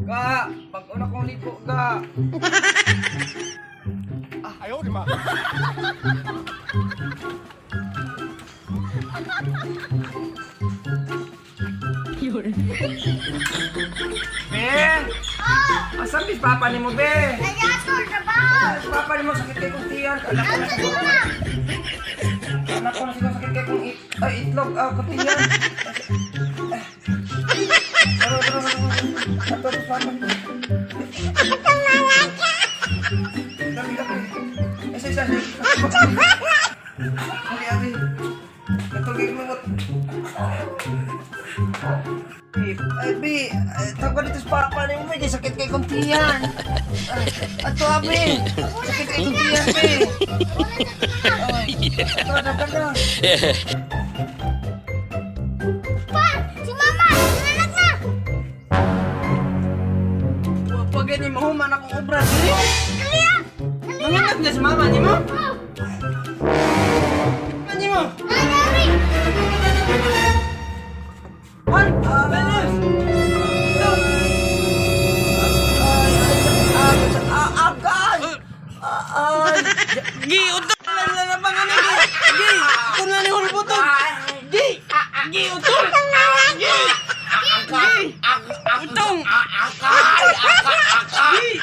Ga, pag-una kong ligo, ga. Ayaw, di ba? Be! Asan bis papa ni mo, be? Nag-ato, trabaho. Asan papa ni mo sakit kay kong tiyan? Anak ko na siguro. Anak ko na siguro sakit kay kong itlog, kutiyan. Taro. Ato, bis papa ni mo. Dami. Isa. Abi. Katulog mo. Ay, Bi, tago dito sa papa ni mo, may sakit kay kong tiyan. Ato, Abi, sakit kay kong tiyan, Bi. Ato. Pa, si Mama, sinanak na. Pag ganyan, mahuman akong obra, Bi. Kaliya. Manginap niya si mama ni mo? Mama ni mo? Nangyari. Juan, Benes! Agay! Gi, utol! Wala na bang ano, Gi? Gi! Ito na ni Hulbutol! Gi! Gi, utol! Gi! Gi! Utong! Gi!